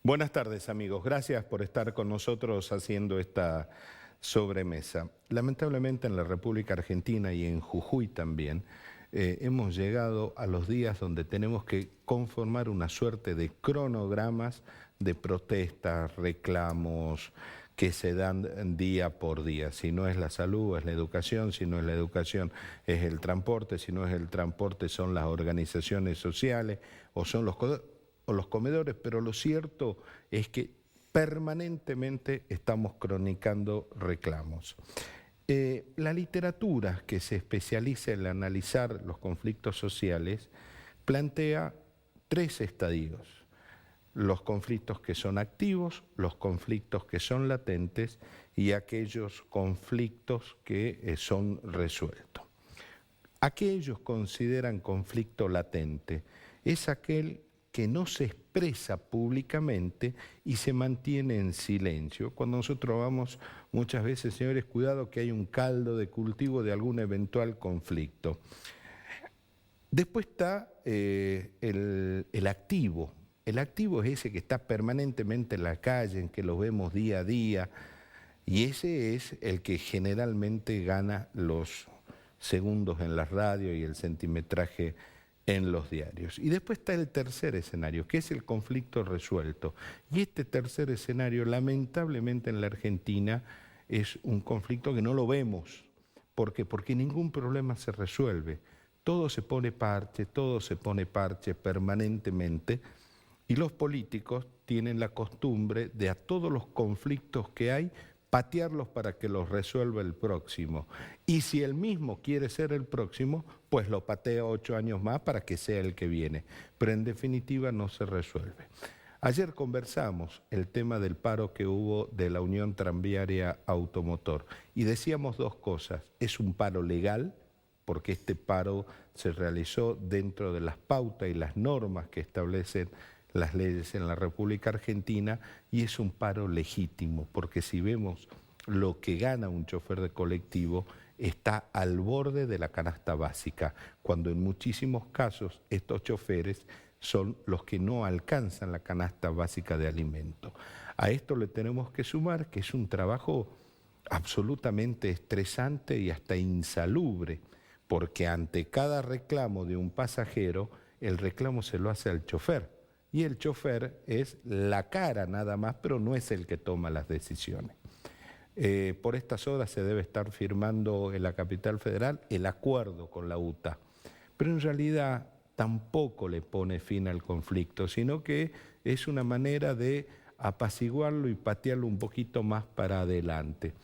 Buenas tardes, amigos. Gracias por estar con nosotros haciendo esta sobremesa. Lamentablemente en la República Argentina y en Jujuy también hemos llegado a los días donde tenemos que conformar una suerte de cronogramas de protestas, reclamos que se dan día por día. Si no es la salud, es la educación; si no es la educación, es el transporte; si no es el transporte, son las organizaciones sociales o son los comedores, pero lo cierto es que permanentemente estamos cronicando reclamos. La literatura que se especializa en analizar los conflictos sociales plantea tres estadios: los conflictos que son activos, los conflictos que son latentes y aquellos conflictos que son resueltos. Aquellos consideran conflicto latente es aquel que no se expresa públicamente y se mantiene en silencio. Cuando nosotros vamos, muchas veces, señores, cuidado que hay un caldo de cultivo de algún eventual conflicto. Después está el activo. El activo es ese que está permanentemente en la calle, en que lo vemos día a día, y ese es el que generalmente gana los segundos en la radio y el centimetraje en los diarios. Y después está el tercer escenario, que es el conflicto resuelto. Y este tercer escenario, lamentablemente en la Argentina, es un conflicto que no lo vemos. ¿Por qué? Porque ningún problema se resuelve. Todo se pone parche permanentemente, y los políticos tienen la costumbre de a todos los conflictos que hay, patearlos para que los resuelva el próximo. Y si él mismo quiere ser el próximo, pues lo patea 8 años más para que sea el que viene. Pero en definitiva no se resuelve. Ayer conversamos el tema del paro que hubo de la Unión Tranviaria Automotor y decíamos dos cosas: es un paro legal, porque este paro se realizó dentro de las pautas y las normas que establecen las leyes en la República Argentina, y es un paro legítimo, porque si vemos lo que gana un chofer de colectivo, está al borde de la canasta básica, cuando en muchísimos casos estos choferes son los que no alcanzan la canasta básica de alimento. A esto le tenemos que sumar que es un trabajo absolutamente estresante y hasta insalubre, porque ante cada reclamo de un pasajero, el reclamo se lo hace al chofer. Y el chofer es la cara nada más, pero no es el que toma las decisiones. Por estas horas se debe estar firmando en la capital federal el acuerdo con la UTA, pero en realidad tampoco le pone fin al conflicto, sino que es una manera de apaciguarlo y patearlo un poquito más para adelante.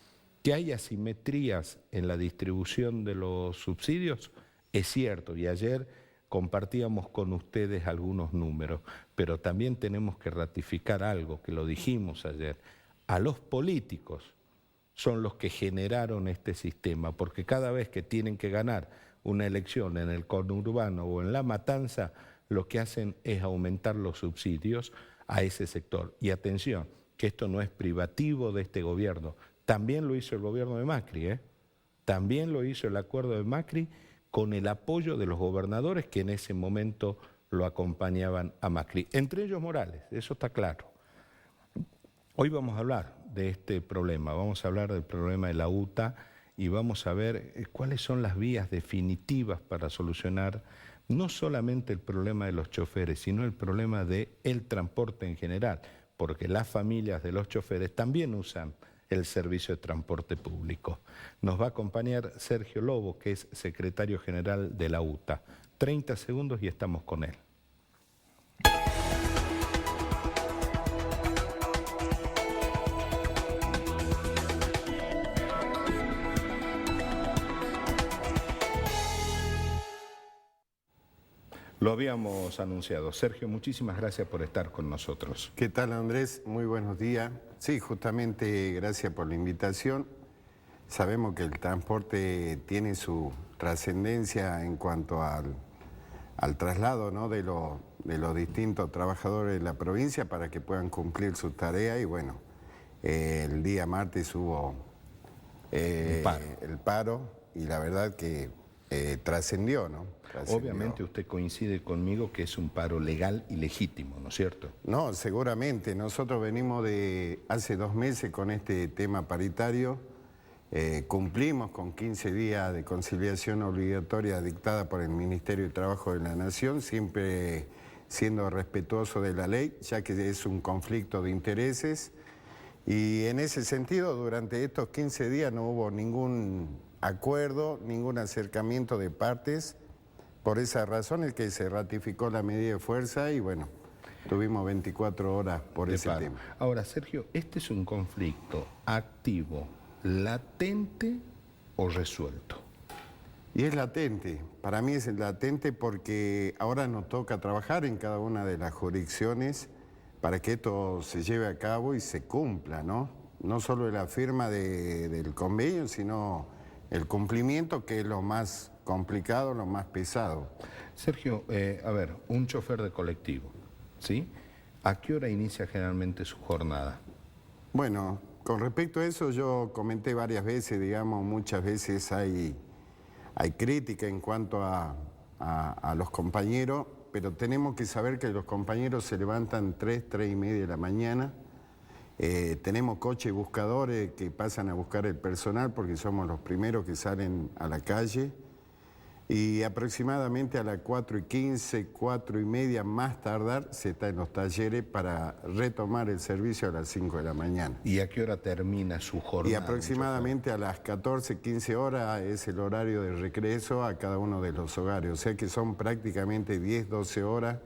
Que hay asimetrías en la distribución de los subsidios es cierto, y ayer compartíamos con ustedes algunos números, pero también tenemos que ratificar algo, que lo dijimos ayer: a los políticos son los que generaron este sistema, porque cada vez que tienen que ganar una elección en el conurbano o en La Matanza, lo que hacen es aumentar los subsidios a ese sector. Y atención, que esto no es privativo de este gobierno, también lo hizo el gobierno de Macri, también lo hizo el acuerdo de Macri, con el apoyo de los gobernadores que en ese momento lo acompañaban a Macri, entre ellos Morales, eso está claro. Hoy vamos a hablar de este problema, vamos a hablar del problema de la UTA y vamos a ver cuáles son las vías definitivas para solucionar no solamente el problema de los choferes, sino el problema del transporte en general, porque las familias de los choferes también usan el servicio de transporte público. Nos va a acompañar Sergio Lobo, que es secretario general de la UTA. 30 segundos y estamos con él. Lo habíamos anunciado. Sergio, muchísimas gracias por estar con nosotros. ¿Qué tal, Andrés? Muy buenos días. Sí, justamente gracias por la invitación. Sabemos que el transporte tiene su trascendencia en cuanto al traslado, ¿no?, de los distintos trabajadores de la provincia para que puedan cumplir su tarea. Y bueno, el día martes hubo el paro y la verdad que trascendió, ¿no? Trascendió. Obviamente usted coincide conmigo que es un paro legal y legítimo, ¿no es cierto? No, seguramente. Nosotros venimos de hace 2 meses con este tema paritario. Cumplimos con 15 días de conciliación obligatoria dictada por el Ministerio de Trabajo de la Nación, siempre siendo respetuoso de la ley, ya que es un conflicto de intereses. Y en ese sentido, durante estos 15 días no hubo ningún acuerdo, ningún acercamiento de partes. Por esa razón es que se ratificó la medida de fuerza y bueno, tuvimos 24 horas por ese tema. Ahora, Sergio, ¿este es un conflicto activo, latente o resuelto? Y es latente, para mí es latente porque ahora nos toca trabajar en cada una de las jurisdicciones para que esto se lleve a cabo y se cumpla, ¿no? No solo la firma del convenio, sino el cumplimiento, que es lo más complicado, lo más pesado. Sergio, a ver, un chofer de colectivo, ¿sí? ¿A qué hora inicia generalmente su jornada? Bueno, con respecto a eso yo comenté varias veces, digamos, muchas veces hay crítica en cuanto a los compañeros, pero tenemos que saber que los compañeros se levantan 3 y media de la mañana. Tenemos coches buscadores que pasan a buscar el personal porque somos los primeros que salen a la calle. Y aproximadamente a las 4:15, 4:30 más tardar, se está en los talleres para retomar el servicio a las 5 de la mañana. ¿Y a qué hora termina su jornada? Y aproximadamente a las 14, 15 horas es el horario de regreso a cada uno de los hogares. O sea que son prácticamente 10, 12 horas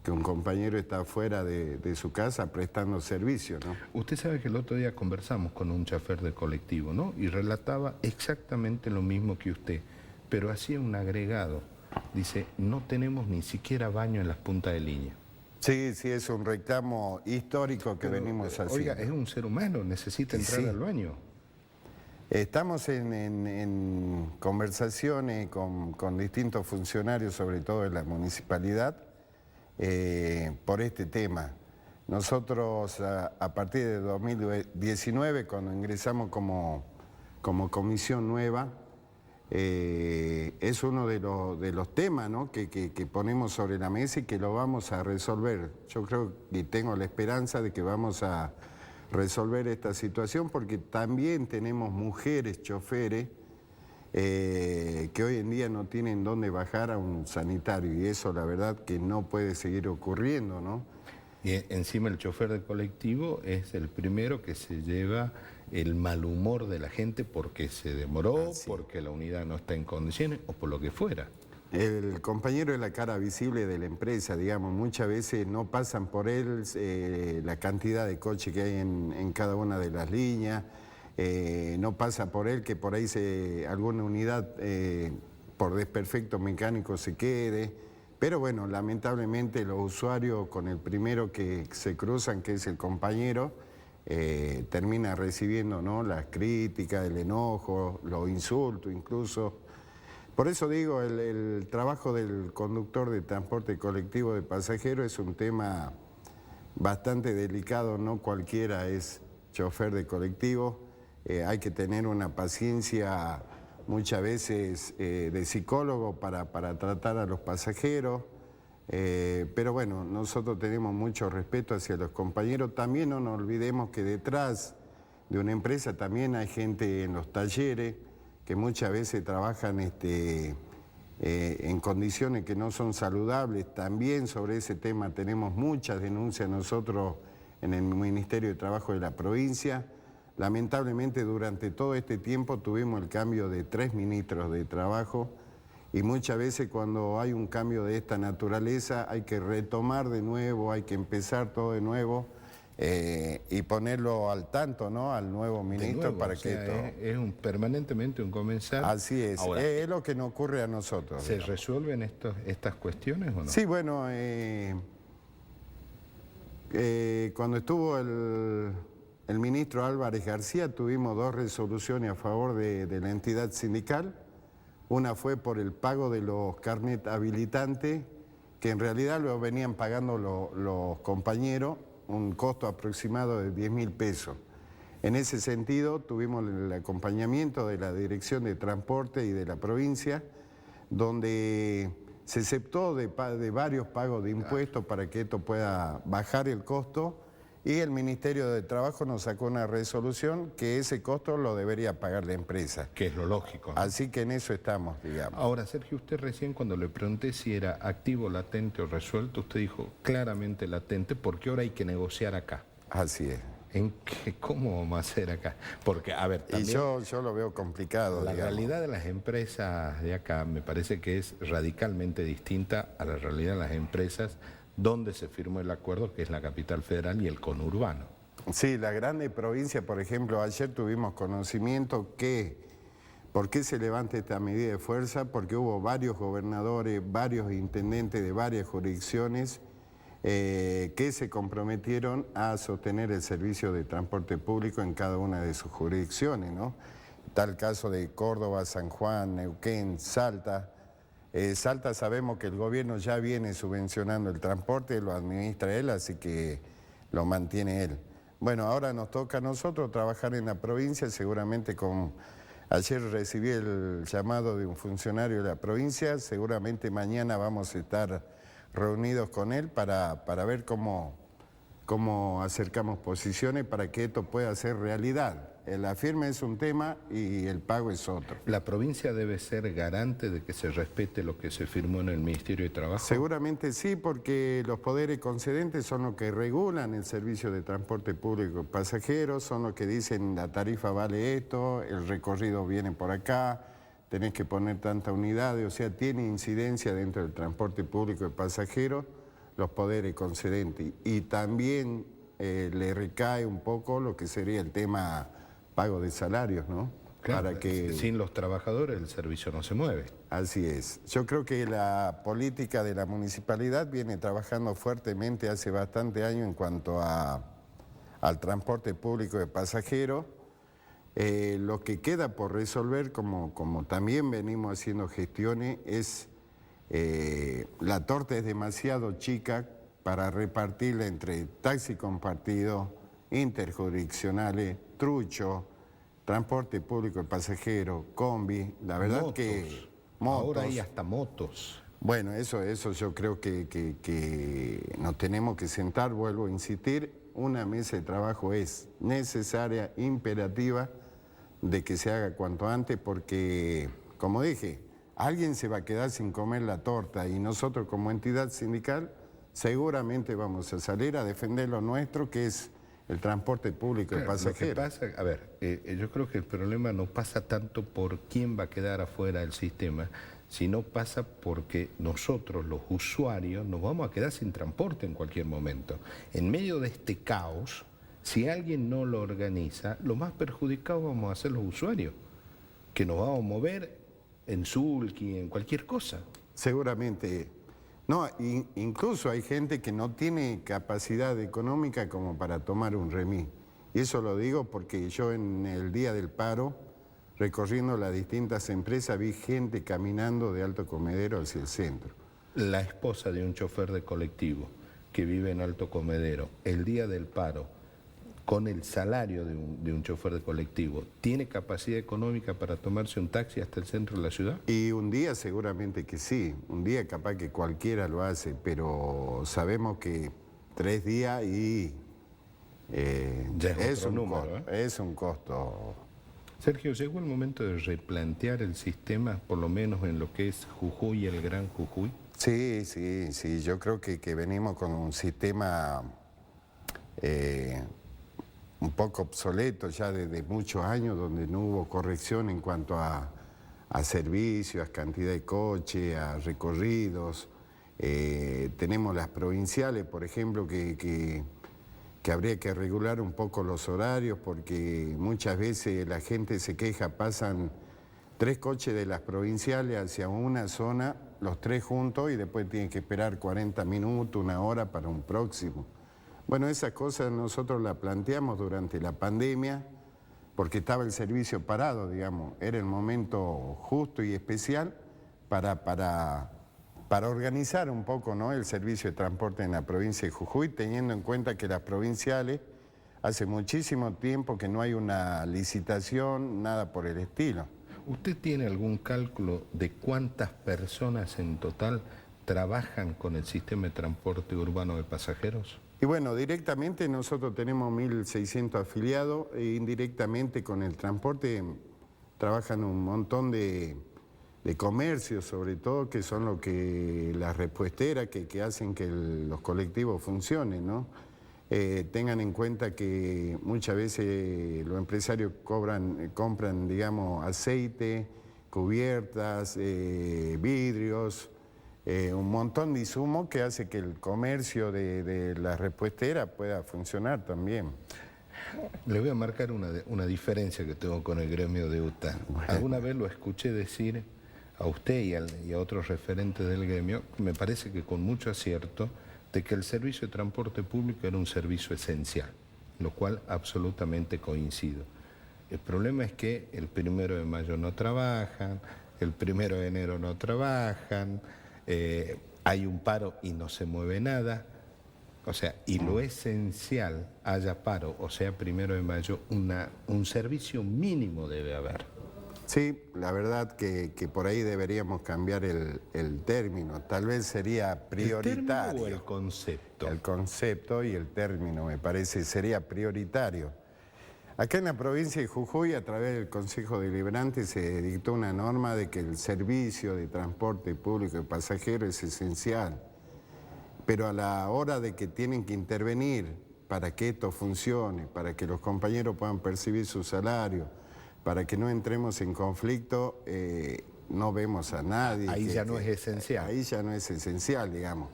que un compañero está fuera de su casa prestando servicio, ¿no? Usted sabe que el otro día conversamos con un chofer de colectivo, ¿no? Y relataba exactamente lo mismo que usted, pero hacía un agregado. Dice, no tenemos ni siquiera baño en las puntas de línea. Sí, sí, es un reclamo histórico que venimos haciendo. Oiga, es un ser humano, necesita entrar al baño. Estamos en conversaciones con distintos funcionarios, sobre todo de la municipalidad, por este tema. Nosotros a partir de 2019, cuando ingresamos como comisión nueva, es uno de los temas, ¿no?, que ponemos sobre la mesa y que lo vamos a resolver. Yo creo y tengo la esperanza de que vamos a resolver esta situación porque también tenemos mujeres choferes que hoy en día no tienen dónde bajar a un sanitario y eso la verdad que no puede seguir ocurriendo, ¿no? Y encima el chofer de colectivo es el primero que se lleva el mal humor de la gente porque se demoró, porque la unidad no está en condiciones o por lo que fuera. El compañero es la cara visible de la empresa, digamos, muchas veces no pasan por él la cantidad de coches que hay en cada una de las líneas, no pasa por él que por ahí alguna unidad por desperfecto mecánico se quede, pero bueno, lamentablemente los usuarios con el primero que se cruzan, que es el compañero, termina recibiendo, ¿no?, las críticas, el enojo, los insultos incluso. Por eso digo, el trabajo del conductor de transporte colectivo de pasajeros es un tema bastante delicado, no cualquiera es chofer de colectivo, hay que tener una paciencia muchas veces de psicólogo para tratar a los pasajeros, pero bueno, nosotros tenemos mucho respeto hacia los compañeros. También no nos olvidemos que detrás de una empresa también hay gente en los talleres que muchas veces trabajan en condiciones que no son saludables. También sobre ese tema tenemos muchas denuncias nosotros en el Ministerio de Trabajo de la provincia. Lamentablemente durante todo este tiempo tuvimos el cambio de 3 ministros de trabajo y muchas veces cuando hay un cambio de esta naturaleza hay que retomar de nuevo, hay que empezar todo de nuevo y ponerlo al tanto, ¿no?, al nuevo ministro nuevo, para que esto... Es permanentemente un comenzar. Así es, ahora, es lo que nos ocurre a nosotros. ¿Se resuelven estas cuestiones o no? Sí, bueno, cuando estuvo el ministro Álvarez García tuvimos 2 resoluciones a favor de la entidad sindical. Una fue por el pago de los carnet habilitantes, que en realidad lo venían pagando los compañeros, un costo aproximado de 10.000 pesos. En ese sentido tuvimos el acompañamiento de la Dirección de Transporte y de la provincia donde se exceptó de varios pagos de impuestos para que esto pueda bajar el costo, y el Ministerio de Trabajo nos sacó una resolución que ese costo lo debería pagar la empresa. Que es lo lógico, ¿no? Así que en eso estamos, digamos. Ahora, Sergio, usted recién cuando le pregunté si era activo, latente o resuelto, usted dijo claramente latente, porque ahora hay que negociar acá. Así es. ¿Cómo vamos a hacer acá? Porque, a ver, también Y yo lo veo complicado, la digamos. realidad de las empresas de acá me parece que es radicalmente distinta a la realidad de las empresas donde se firmó el acuerdo, que es la capital federal y el conurbano. Sí, la grande provincia, por ejemplo, ayer tuvimos conocimiento que, ¿por qué se levanta esta medida de fuerza? Porque hubo varios gobernadores, varios intendentes de varias jurisdicciones que se comprometieron a sostener el servicio de transporte público en cada una de sus jurisdicciones, ¿no? Tal caso de Córdoba, San Juan, Neuquén, Salta. Salta sabemos que el gobierno ya viene subvencionando el transporte, lo administra él, así que lo mantiene él. Bueno, ahora nos toca a nosotros trabajar en la provincia, seguramente ayer recibí el llamado de un funcionario de la provincia, seguramente mañana vamos a estar reunidos con él para ver cómo acercamos posiciones para que esto pueda ser realidad. La firma es un tema y el pago es otro. ¿La provincia debe ser garante de que se respete lo que se firmó en el Ministerio de Trabajo? Seguramente sí, porque los poderes concedentes son los que regulan el servicio de transporte público de pasajeros, son los que dicen la tarifa vale esto, el recorrido viene por acá, tenés que poner tantas unidades, o sea, tiene incidencia dentro del transporte público de pasajeros los poderes concedentes. Y también le recae un poco lo que sería el tema pago de salarios, ¿no? Claro, para que... sin los trabajadores el servicio no se mueve. Así es. Yo creo que la política de la municipalidad viene trabajando fuertemente hace bastante años en cuanto al transporte público de pasajeros. Lo que queda por resolver, como también venimos haciendo gestiones, es la torta es demasiado chica para repartirla entre taxi compartido, interjurisdiccionales, trucho, transporte público de pasajeros, combi, la verdad motos. que... Motos. Ahora hay hasta motos. Bueno, eso yo creo que nos tenemos que sentar, vuelvo a insistir, una mesa de trabajo es necesaria, imperativa, de que se haga cuanto antes, porque, como dije, alguien se va a quedar sin comer la torta y nosotros como entidad sindical seguramente vamos a salir a defender lo nuestro, que es el transporte público de pasajeros. Yo creo que el problema no pasa tanto por quién va a quedar afuera del sistema, sino pasa porque nosotros, los usuarios, nos vamos a quedar sin transporte en cualquier momento. En medio de este caos, si alguien no lo organiza, lo más perjudicados vamos a ser los usuarios, que nos vamos a mover en sulky, en cualquier cosa. Seguramente. No, incluso hay gente que no tiene capacidad económica como para tomar un remis. Y eso lo digo porque yo en el día del paro, recorriendo las distintas empresas, vi gente caminando de Alto Comedero hacia el centro. La esposa de un chofer de colectivo que vive en Alto Comedero, el día del paro, con el salario de un chofer de colectivo, ¿tiene capacidad económica para tomarse un taxi hasta el centro de la ciudad? Y un día seguramente que sí, un día capaz que cualquiera lo hace, pero sabemos que 3 días y ya es un número, costo, es un costo. Sergio, llegó el momento de replantear el sistema, por lo menos en lo que es Jujuy y el Gran Jujuy. Sí, yo creo que venimos con un sistema un poco obsoleto ya desde muchos años, donde no hubo corrección en cuanto a servicios, a cantidad de coches, a recorridos. Tenemos las provinciales, por ejemplo, que habría que regular un poco los horarios, porque muchas veces la gente se queja, pasan 3 coches de las provinciales hacia una zona, los 3 juntos, y después tienen que esperar 40 minutos, 1 hora para un próximo. Bueno, esas cosas nosotros las planteamos durante la pandemia, porque estaba el servicio parado, digamos. Era el momento justo y especial para organizar un poco, ¿no?, el servicio de transporte en la provincia de Jujuy, teniendo en cuenta que las provinciales hace muchísimo tiempo que no hay una licitación, nada por el estilo. ¿Usted tiene algún cálculo de cuántas personas en total trabajan con el sistema de transporte urbano de pasajeros? Y bueno, directamente nosotros tenemos 1.600 afiliados e indirectamente con el transporte trabajan un montón de comercios, sobre todo, que son lo que las repuesteras que hacen que los colectivos funcionen, ¿no? Tengan en cuenta que muchas veces los empresarios compran, digamos, aceite, cubiertas, vidrios, un montón de insumos que hace que el comercio de la repuestera pueda funcionar también. Le voy a marcar una diferencia que tengo con el gremio de UTA. Alguna vez lo escuché decir a usted y a otros referentes del gremio, me parece que con mucho acierto, de que el servicio de transporte público era un servicio esencial, lo cual absolutamente coincido. El problema es que el 1 de mayo no trabajan, el 1 de enero no trabajan, hay un paro y no se mueve nada. O sea, y lo esencial, haya paro o sea 1 de mayo, un servicio mínimo debe haber. Sí, la verdad que por ahí deberíamos cambiar el término. Tal vez sería prioritario. ¿El término o el concepto? El concepto y el término, me parece, sería prioritario. Acá en la provincia de Jujuy, a través del Consejo Deliberante, se dictó una norma de que el servicio de transporte público de pasajeros es esencial. Pero a la hora de que tienen que intervenir para que esto funcione, para que los compañeros puedan percibir su salario, para que no entremos en conflicto, no vemos a nadie. Ahí ya no es esencial. Ahí ya no es esencial, digamos.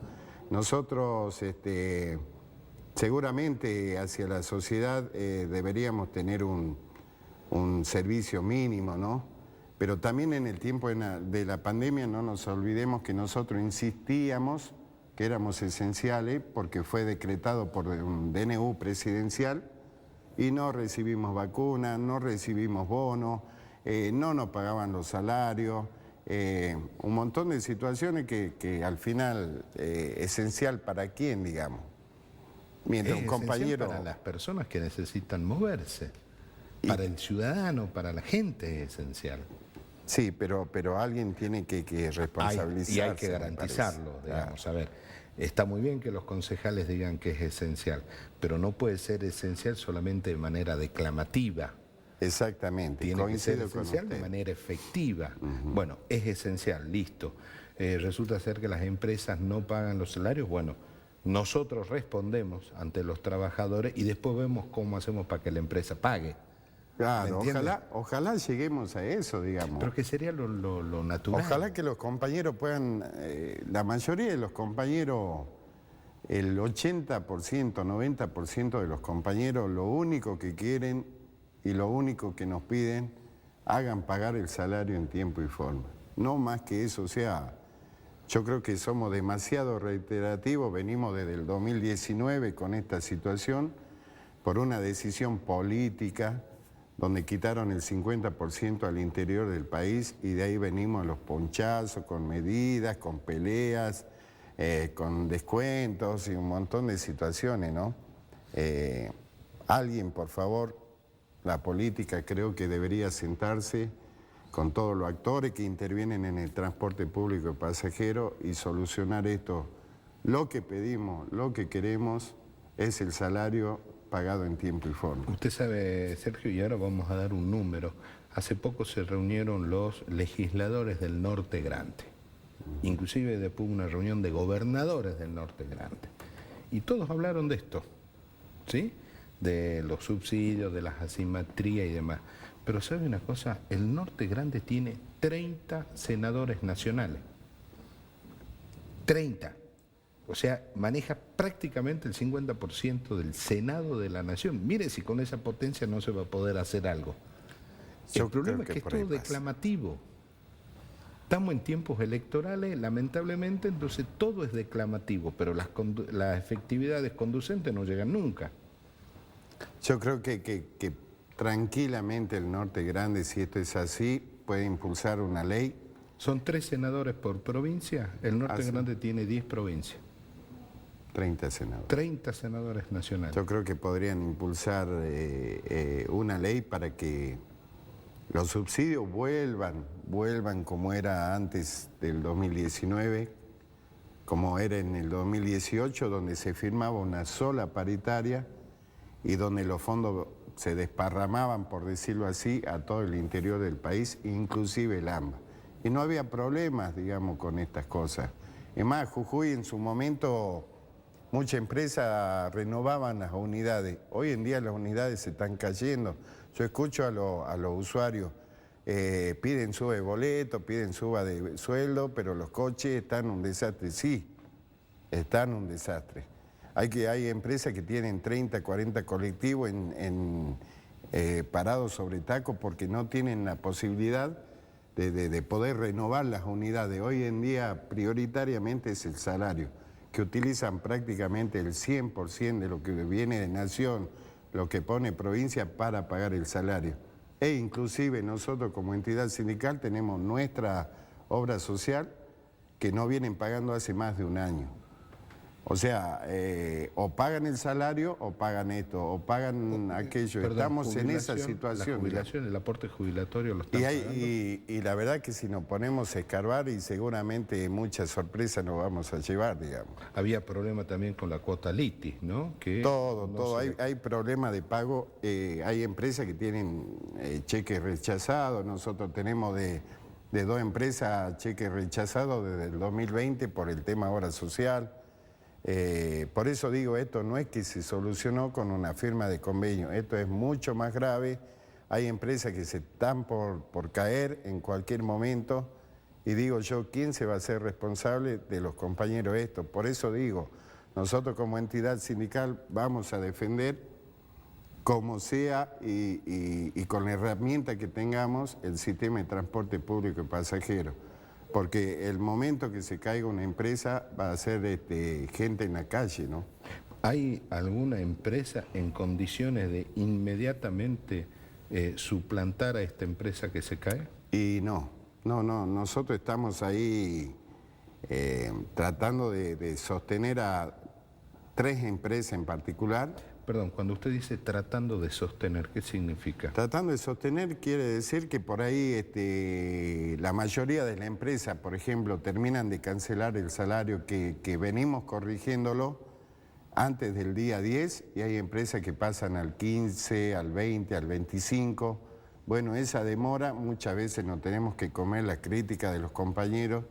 Nosotros seguramente hacia la sociedad deberíamos tener un servicio mínimo, ¿no? Pero también en el tiempo de la pandemia no nos olvidemos que nosotros insistíamos que éramos esenciales porque fue decretado por un DNU presidencial y no recibimos vacunas, no recibimos bonos, no nos pagaban los salarios, un montón de situaciones que al final, esencial para quién, digamos. Mientras es un compañero... para las personas que necesitan moverse, para el ciudadano, para la gente es esencial. Sí, pero alguien tiene que responsabilizarse. Y hay que garantizarlo, digamos, a ver. Está muy bien que los concejales digan que es esencial, pero no puede ser esencial solamente de manera declamativa. Exactamente. Tiene que ser esencial de manera efectiva. Bueno, es esencial, listo. Resulta ser que las empresas no pagan los salarios, bueno, nosotros respondemos ante los trabajadores y después vemos cómo hacemos para que la empresa pague. Claro, ojalá lleguemos a eso, digamos. Pero que sería lo natural. Ojalá que los compañeros puedan, la mayoría de los compañeros, el 80%, 90% de los compañeros, lo único que quieren y lo único que nos piden, hagan pagar el salario en tiempo y forma. No más que eso, o sea, yo creo que somos demasiado reiterativos, venimos desde el 2019 con esta situación, por una decisión política, donde quitaron el 50% al interior del país y de ahí venimos a los ponchazos, con medidas, con peleas, con descuentos y un montón de situaciones, ¿no? Alguien, por favor, la política creo que debería sentarse con todos los actores que intervienen en el transporte público de pasajeros y solucionar esto. Lo que pedimos, lo que queremos es el salario pagado en tiempo y forma. Usted sabe, Sergio, y ahora vamos a dar un número. Hace poco se reunieron los legisladores del Norte Grande. Inclusive después una reunión de gobernadores del Norte Grande. Y todos hablaron de esto, ¿sí? De los subsidios, de las asimetrías y demás. Pero ¿sabe una cosa? El Norte Grande tiene 30 senadores nacionales. 30. O sea, maneja prácticamente el 50% del Senado de la Nación. Mire si con esa potencia no se va a poder hacer algo. El problema es que es todo declamativo. Estamos en tiempos electorales, lamentablemente, entonces todo es declamativo, pero las efectividades conducentes no llegan nunca. Yo creo que tranquilamente el Norte Grande, si esto es así, puede impulsar una ley. Son 3 senadores por provincia, el Norte Grande tiene 10 provincias. 30 senadores. 30 senadores nacionales. Yo creo que podrían impulsar una ley para que los subsidios vuelvan como era antes del 2019, como era en el 2018, donde se firmaba una sola paritaria y donde los fondos se desparramaban, por decirlo así, a todo el interior del país, inclusive el AMBA. Y no había problemas, digamos, con estas cosas. Es más, Jujuy en su momento, muchas empresas renovaban las unidades. Hoy en día las unidades se están cayendo. Yo escucho a los usuarios, piden suba de boleto, piden suba de sueldo, pero los coches están en un desastre. Sí, están en un desastre. Hay empresas que tienen 30, 40 colectivos parados sobre tacos porque no tienen la posibilidad de poder renovar las unidades. Hoy en día prioritariamente es el salario, que utilizan prácticamente el 100% de lo que viene de Nación, lo que pone provincia para pagar el salario. E inclusive nosotros como entidad sindical tenemos nuestra obra social que no vienen pagando hace más de un año. O sea, o pagan el salario o pagan esto, o pagan aquello. Perdón, estamos en esa situación. La jubilación, el aporte jubilatorio lo están pagando. Y la verdad que si nos ponemos a escarbar y seguramente muchas sorpresas nos vamos a llevar, digamos. Había problema también con la cuota litis, ¿no? Que todo. se... Hay problema de pago. Hay empresas que tienen cheques rechazados. Nosotros tenemos de 2 empresas cheques rechazados desde el 2020 por el tema obra social. Por eso digo, esto no es que se solucionó con una firma de convenio, esto es mucho más grave. Hay empresas que se están por caer en cualquier momento y digo yo, ¿quién se va a hacer responsable de los compañeros esto? Por eso digo, nosotros como entidad sindical vamos a defender como sea y con la herramienta que tengamos el sistema de transporte público y pasajero. Porque el momento que se caiga una empresa va a ser gente en la calle, ¿no? ¿Hay alguna empresa en condiciones de inmediatamente suplantar a esta empresa que se cae? Y no, nosotros estamos ahí tratando de sostener a 3 empresas en particular. Perdón, cuando usted dice tratando de sostener, ¿qué significa? Tratando de sostener quiere decir que por ahí la mayoría de las empresas, por ejemplo, terminan de cancelar el salario que venimos corrigiéndolo antes del día 10 y hay empresas que pasan al 15, al 20, al 25. Bueno, esa demora muchas veces no tenemos que comer la crítica de los compañeros,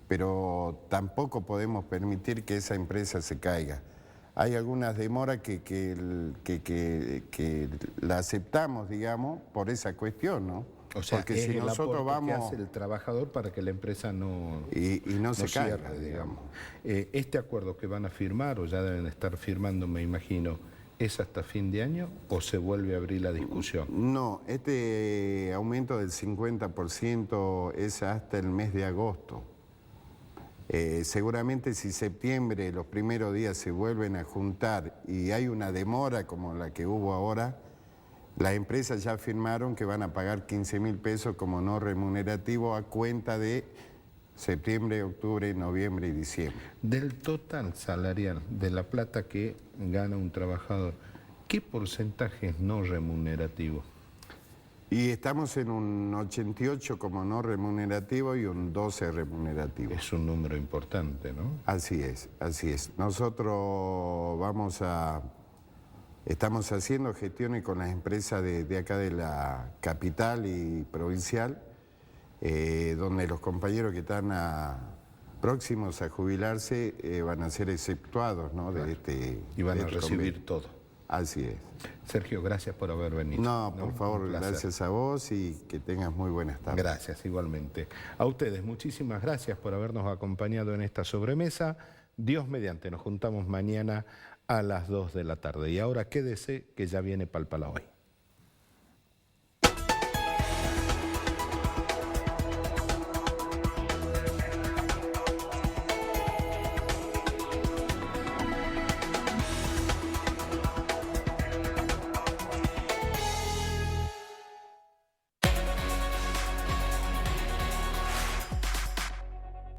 pero tampoco podemos permitir que esa empresa se caiga. Hay algunas demoras que la aceptamos, digamos, por esa cuestión, ¿no? O sea, porque es si el nosotros aporte vamos... que hace el trabajador para que la empresa no se cierre, caiga, digamos. Este acuerdo que van a firmar, o ya deben estar firmando, me imagino, ¿es hasta fin de año o se vuelve a abrir la discusión? No, este aumento del 50% es hasta el mes de agosto. Seguramente si septiembre, los primeros días se vuelven a juntar y hay una demora como la que hubo ahora, las empresas ya firmaron que van a pagar 15.000 pesos como no remunerativo a cuenta de septiembre, octubre, noviembre y diciembre. Del total salarial, de la plata que gana un trabajador, ¿qué porcentaje es no remunerativo? Y estamos en un 88 como no remunerativo y un 12 remunerativo. Es un número importante, ¿no? Así es, así es. Nosotros estamos haciendo gestiones con las empresas de acá de la capital y provincial, donde los compañeros que están próximos a jubilarse van a ser exceptuados, ¿no? Claro. Y van a recibir todo. Así es. Sergio, gracias por haber venido. No, por favor, gracias a vos y que tengas muy buenas tardes. Gracias, igualmente. A ustedes, muchísimas gracias por habernos acompañado en esta sobremesa. Dios mediante, nos juntamos mañana a las 2 de la tarde. Y ahora quédese que ya viene Palpala Hoy.